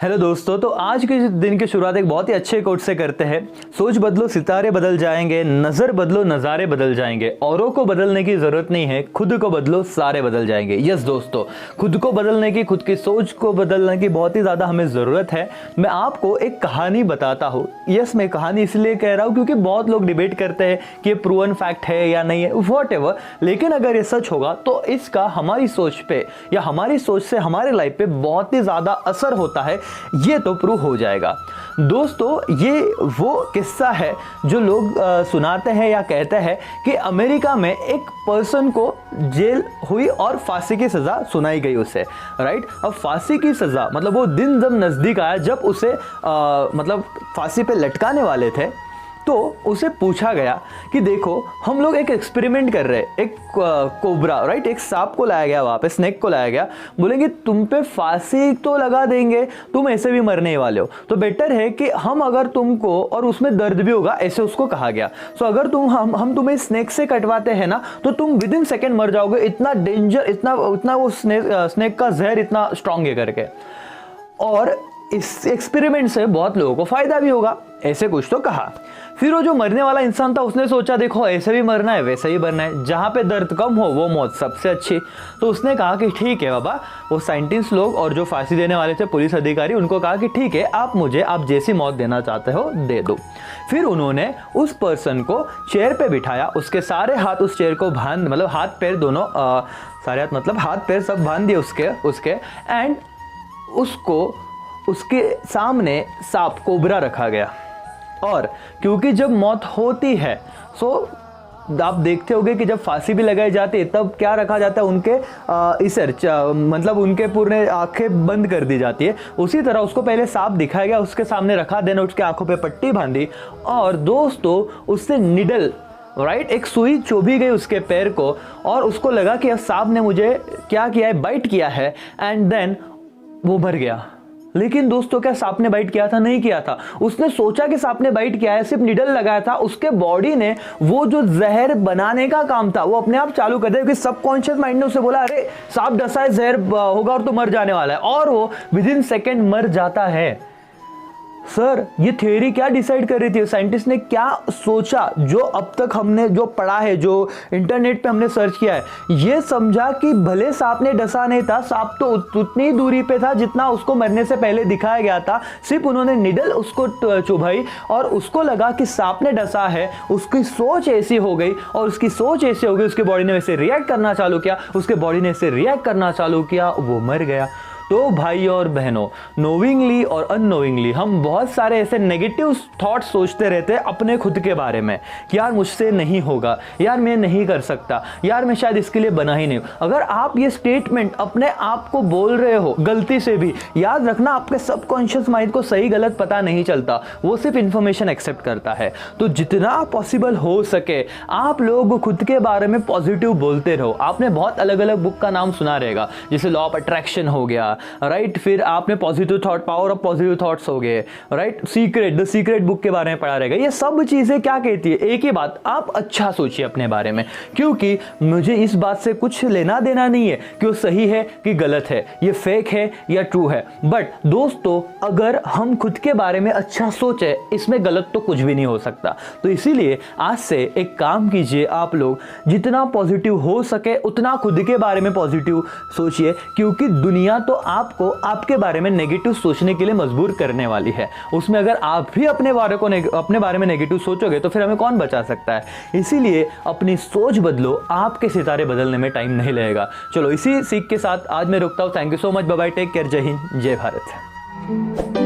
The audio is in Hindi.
हेलो दोस्तों, तो आज के दिन की शुरुआत एक बहुत ही अच्छे कोट से करते हैं। सोच बदलो सितारे बदल जाएंगे, नज़र बदलो नज़ारे बदल जाएंगे, औरों को बदलने की ज़रूरत नहीं है, खुद को बदलो सारे बदल जाएंगे। यस दोस्तों, खुद को बदलने की, खुद की सोच को बदलने की बहुत ही ज़्यादा हमें ज़रूरत है। मैं आपको एक कहानी बताता हूँ। यस, मैं कहानी इसलिए कह रहा हूँ क्योंकि बहुत लोग डिबेट करते हैं कि ये प्रूवन फैक्ट है या नहीं है, व्हाटएवर, लेकिन अगर ये सच होगा तो इसका हमारी सोच पे या हमारी सोच से हमारे लाइफ पे बहुत ही ज़्यादा असर होता है, ये तो प्रूव हो जाएगा। दोस्तों, ये वो किस्सा है जो लोग सुनाते हैं या कहते हैं कि अमेरिका में एक पर्सन को जेल हुई और फांसी की सज़ा सुनाई गई उसे, राइट। अब फांसी की सज़ा मतलब वो दिन जब नज़दीक आया जब उसे मतलब फांसी पे लटकाने वाले थे, तो उसे पूछा गया कि देखो, हम लोग एक एक्सपेरिमेंट कर रहे हैं, एक कोबरा, राइट, एक सांप को लाया गया, वहाँ पे स्नेक को लाया गया, बोलेंगे तुम पे फांसी तो लगा देंगे, तुम ऐसे भी मरने वाले हो, तो बेटर है कि हम अगर तुमको, और उसमें दर्द भी होगा, ऐसे उसको कहा गया। सो अगर हम तुम्हें स्नेक से कटवाते हैं ना, तो तुम विद इन सेकेंड मर जाओगे, इतना डेंजर, इतना वो स्नेक का जहर इतना स्ट्रांग है करके। और इस एक्सपेरिमेंट से बहुत लोगों को फायदा भी होगा, ऐसे कुछ तो कहा। फिर वो जो मरने वाला इंसान था उसने सोचा देखो, ऐसे भी मरना है वैसे ही मरना है, जहाँ पे दर्द कम हो वो मौत सबसे अच्छी। तो उसने कहा कि ठीक है बाबा, वो साइंटिस्ट लोग और जो फांसी देने वाले थे पुलिस अधिकारी, उनको कहा कि ठीक है, आप जैसी मौत देना चाहते हो दे दो। फिर उन्होंने उस पर्सन को चेयर पे बिठाया, उसके सारे हाथ उस चेयर को बांध, मतलब हाथ पैर दोनों, सारे हाथ मतलब हाथ पैर सब बांध दिए उसके एंड उसके सामने सांप कोबरा रखा गया। और क्योंकि जब मौत होती है, सो आप देखते होंगे कि जब फांसी भी लगाई जाती है तब क्या रखा जाता है, उनके मतलब उनके पूरे आंखें बंद कर दी जाती है। उसी तरह उसको पहले सांप दिखाया गया, उसके सामने रखा, देन उसके आंखों पे पट्टी बांधी, और दोस्तों उससे निडल, राइट, एक सुई चुभी गई उसके पैर को, और उसको लगा कि अब सांप ने मुझे क्या किया है, बाइट किया है, एंड देन वो मर गया। लेकिन दोस्तों, क्या सांप ने बाइट किया था? नहीं किया था। उसने सोचा कि सांप ने बाइट किया है, सिर्फ निडल लगाया था, उसके बॉडी ने वो जो जहर बनाने का काम था वो अपने आप चालू कर दिया, क्योंकि सबकॉन्शियस माइंड ने उसे बोला अरे सांप डसा है, जहर होगा और तो मर जाने वाला है, और वो विद इन सेकेंड मर जाता है। सर, ये थ्योरी क्या डिसाइड कर रही थी? साइंटिस्ट ने क्या सोचा? जो अब तक हमने जो पढ़ा है, जो इंटरनेट पे हमने सर्च किया है, ये समझा कि भले सांप ने डसा नहीं था, सांप तो उतनी दूरी पे था जितना उसको मरने से पहले दिखाया गया था, सिर्फ उन्होंने निडल उसको चुभाई और उसको लगा कि सांप ने डसा है। उसकी सोच ऐसी हो गई, और उसकी सोच ऐसी हो गई, उसकी बॉडी ने वैसे रिएक्ट करना चालू किया, उसके बॉडी ने ऐसे रिएक्ट करना चालू किया, वो मर गया। तो भाई और बहनों, नोविंगली और अननोविंगली हम बहुत सारे ऐसे नेगेटिव थॉट्स सोचते रहते हैं अपने खुद के बारे में कि यार मुझसे नहीं होगा, यार मैं नहीं कर सकता, यार मैं शायद इसके लिए बना ही नहीं हूं। अगर आप ये स्टेटमेंट अपने आप को बोल रहे हो गलती से भी, याद रखना आपके सबकॉन्शियस माइंड को सही गलत पता नहीं चलता, वो सिर्फ इंफॉर्मेशन एक्सेप्ट करता है। तो जितना पॉसिबल हो सके आप लोग खुद के बारे में पॉजिटिव बोलते रहो। आपने बहुत अलग अलग बुक का नाम सुना रहेगा, जैसे लॉ ऑफ अट्रैक्शन हो गया, राइट, फिर आपने positive thought, power of positive thoughts हो गए, राइट, द सीक्रेट बुक के बारे में पढ़ा रहेगा। ये सब चीजें क्या कहती है? एक ही बात, आप अच्छा सोचिए अपने बारे में, क्योंकि मुझे इस बात से कुछ लेना देना नहीं है कि वो सही है कि गलत है, ये फेक है या ट्रू है। बट दोस्तों, अगर हम खुद के बारे में अच्छा सोचे, इसमें गलत तो कुछ भी नहीं हो सकता। तो इसीलिए आज से एक काम कीजिए, आप लोग जितना पॉजिटिव हो सके उतना खुद के बारे में पॉजिटिव सोचिए, क्योंकि दुनिया तो आपको आपके बारे में नेगेटिव सोचने के लिए मजबूर करने वाली है। उसमें अगर आप भी अपने बारे में नेगेटिव सोचोगे तो फिर हमें कौन बचा सकता है? इसीलिए अपनी सोच बदलो, आपके सितारे बदलने में टाइम नहीं लगेगा। चलो, इसी सीख के साथ आज मैं रुकता हूं। Thank you so much, bye bye, take care, Jai Hind, जय भारत।